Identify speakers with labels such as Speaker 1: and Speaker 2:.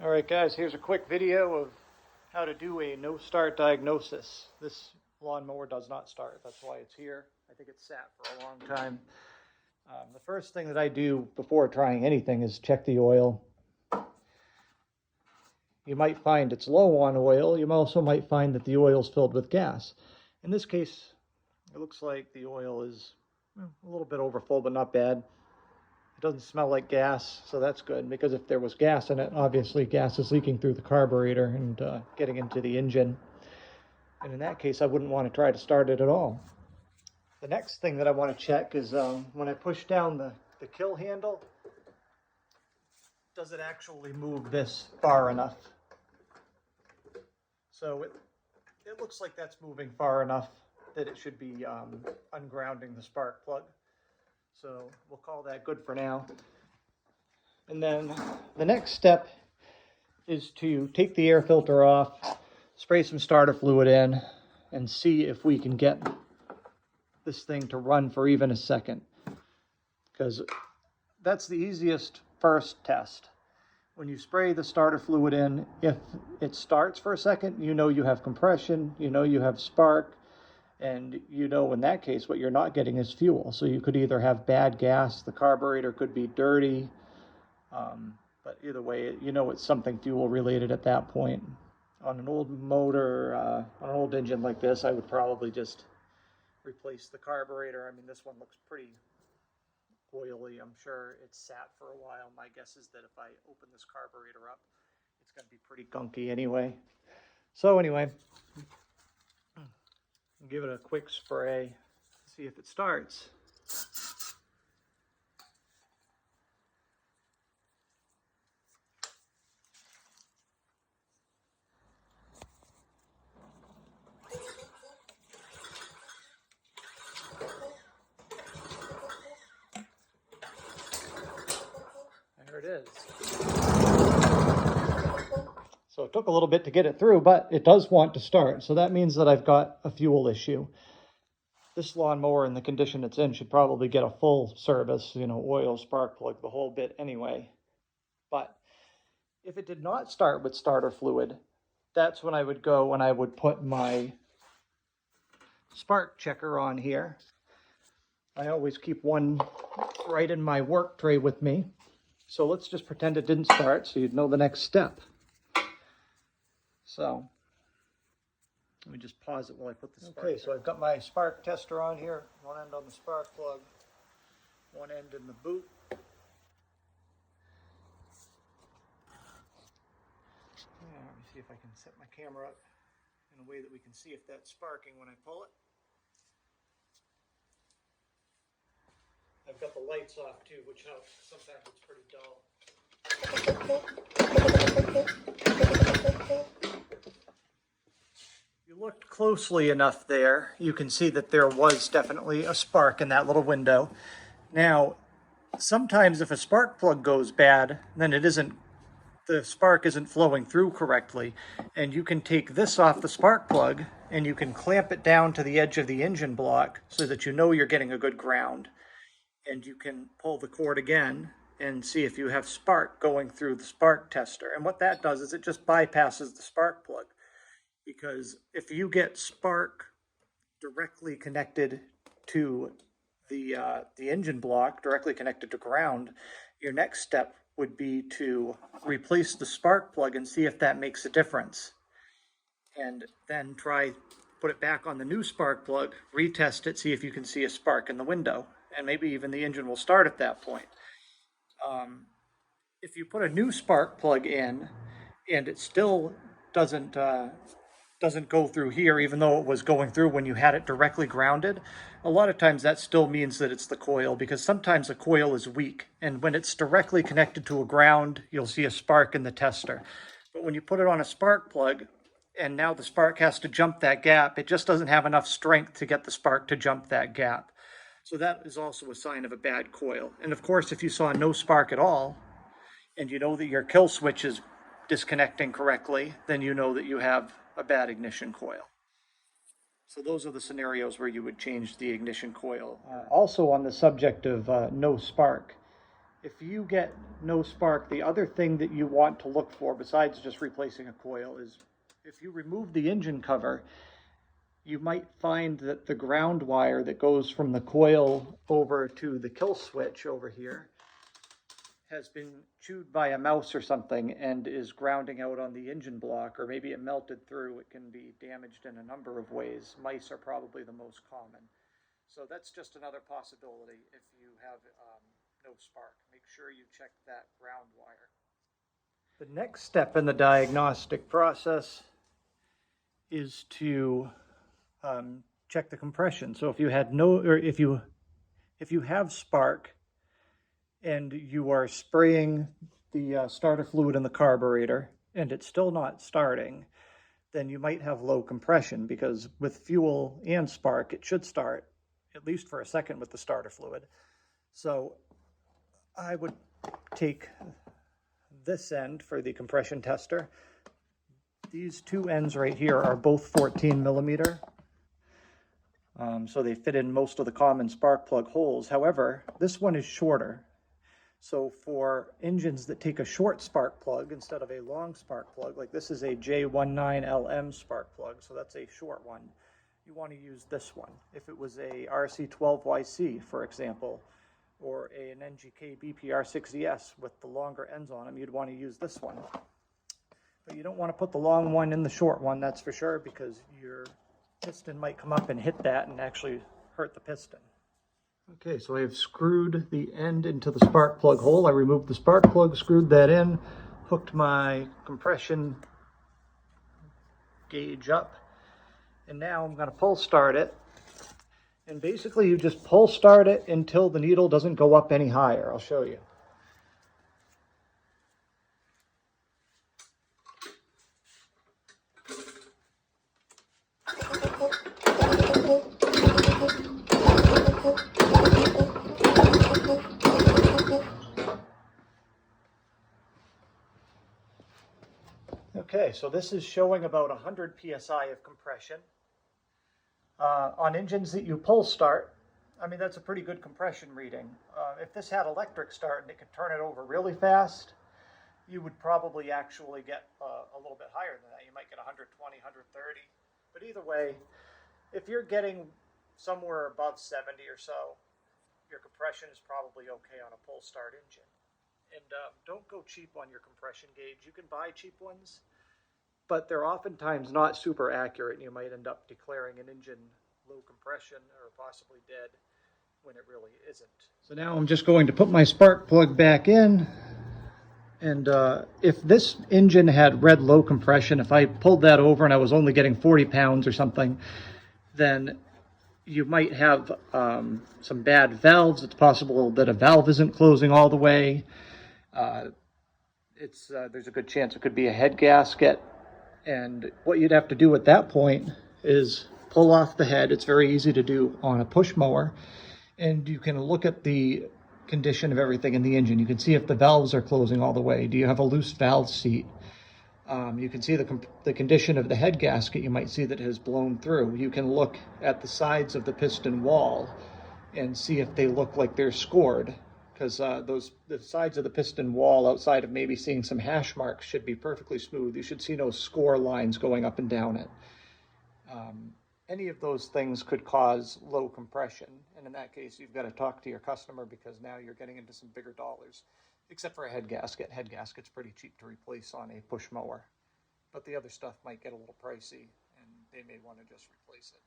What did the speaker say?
Speaker 1: Alright guys, here's a quick video of how to do a no start diagnosis. This lawnmower does not start, that's why it's here. I think it's sat for a long time. The first thing that I do before trying anything is check the oil. You might find it's low on oil. You also might find that the oil is filled with gas. In this case, it looks like the oil is a little bit overfull, but not bad. It doesn't smell like gas, so that's good, because if there was gas in it, obviously gas is leaking through the carburetor and getting into the engine. And in that case, I wouldn't want to try to start it at all. The next thing that I want to check is when I push down the kill handle, does it actually move this far enough? So it looks like that's moving far enough that it should be ungrounding the spark plug. So we'll call that good for now. And then the next step is to take the air filter off, spray some starter fluid in, and see if we can get this thing to run for even a second. Because that's the easiest first test. When you spray the starter fluid in, if it starts for a second, you know you have compression, you know you have spark, and you know in that case what you're not getting is fuel. So you could either have bad gas, the carburetor could be dirty, but either way, you know it's something fuel related at that point. On an old motor, on an old engine like this, I would probably just replace the carburetor. I mean, this one looks pretty oily. I'm sure it's sat for a while. My guess is that if I open this carburetor up, it's going to be pretty gunky anyway. So anyway, give it a quick spray, see if it starts. There it is. So it took a little bit to get it through, but it does want to start. So that means that I've got a fuel issue. This lawnmower in the condition it's in should probably get a full service, you know, oil, spark plug, the whole bit anyway. But if it did not start with starter fluid, that's when I would go and I would put my spark checker on here. I always keep one right in my work tray with me. So let's just pretend it didn't start so you'd know the next step. So let me just pause it while I put the spark. Okay, so I've got my spark tester on here, one end on the spark plug, one end in the boot. Yeah, let me see if I can set my camera up in a way that we can see if that's sparking when I pull it. I've got the lights off too, which helps. Sometimes it's pretty dull. You looked closely enough there, you can see that there was definitely a spark in that little window. Now, sometimes if a spark plug goes bad, then the spark isn't flowing through correctly. And you can take this off the spark plug and you can clamp it down to the edge of the engine block so that you know you're getting a good ground. And you can pull the cord again and see if you have spark going through the spark tester. And what that does is it just bypasses the spark plug. Because if you get spark directly connected to the engine block, directly connected to ground, your next step would be to replace the spark plug and see if that makes a difference. And then put it back on the new spark plug, retest it, see if you can see a spark in the window. And maybe even the engine will start at that point. If you put a new spark plug in and it still doesn't go through here, even though it was going through when you had it directly grounded, a lot of times that still means that it's the coil, because sometimes the coil is weak. And when it's directly connected to a ground, you'll see a spark in the tester. But when you put it on a spark plug, and now the spark has to jump that gap, it just doesn't have enough strength to get the spark to jump that gap. So that is also a sign of a bad coil. And of course, if you saw no spark at all, and you know that your kill switch is disconnecting correctly, then you know that you have a bad ignition coil. So those are the scenarios where you would change the ignition coil. Also on the subject of no spark, If you get no spark, the other thing that you want to look for besides just replacing a coil is if you remove the engine cover, you might find that the ground wire that goes from the coil over to the kill switch over here has been chewed by a mouse or something and is grounding out on the engine block, or maybe it melted through. It can be damaged in a number of ways. Mice are probably the most common. So that's just another possibility if you have no spark. Make sure you check that ground wire. The next step in the diagnostic process is to check the compression. So if you had no, or if you have spark and you are spraying the starter fluid in the carburetor and it's still not starting, then you might have low compression, because with fuel and spark, it should start at least for a second with the starter fluid. So I would take this end for the compression tester. These two ends right here are both 14 millimeter. So they fit in most of the common spark plug holes. However, this one is shorter. So for engines that take a short spark plug instead of a long spark plug, like this is a J19LM spark plug, so that's a short one, you want to use this one. If it was a RC12YC, for example, or an NGK BPR60S with the longer ends on them, you'd want to use this one. But you don't want to put the long one in the short one, that's for sure, because your piston might come up and hit that and actually hurt the piston. Okay, so I have screwed the end into the spark plug hole. I removed the spark plug, screwed that in, hooked my compression gauge up, and now I'm going to pull start it. And basically you just pull start it until the needle doesn't go up any higher. I'll show you. Okay, so this is showing about 100 psi of compression. On engines that you pull start, I mean, that's a pretty good compression reading. If this had electric start and it could turn it over really fast, you would probably actually get a little bit higher than that. You might get 120, 130. But either way, if you're getting somewhere above 70 or so, your compression is probably okay on a pull start engine. And don't go cheap on your compression gauge. You can buy cheap ones, but they're oftentimes not super accurate, and you might end up declaring an engine low compression or possibly dead when it really isn't. So now I'm just going to put my spark plug back in, and if this engine had red low compression, if I pulled that over and I was only getting 40 pounds or something, then you might have some bad valves. It's possible that a valve isn't closing all the way. There's a good chance it could be a head gasket. And what you'd have to do at that point is pull off the head. It's very easy to do on a push mower. And you can look at the condition of everything in the engine. You can see if the valves are closing all the way. Do you have a loose valve seat? You can see the condition of the head gasket. You might see that it has blown through. You can look at the sides of the piston wall and see if they look like they're scored, because the sides of the piston wall, outside of maybe seeing some hash marks, should be perfectly smooth. You should see no score lines going up and down it. Any of those things could cause low compression, and in that case you've got to talk to your customer, because now you're getting into some bigger dollars. Except for a head gasket. Head gasket's pretty cheap to replace on a push mower, but the other stuff might get a little pricey and they may want to just replace it.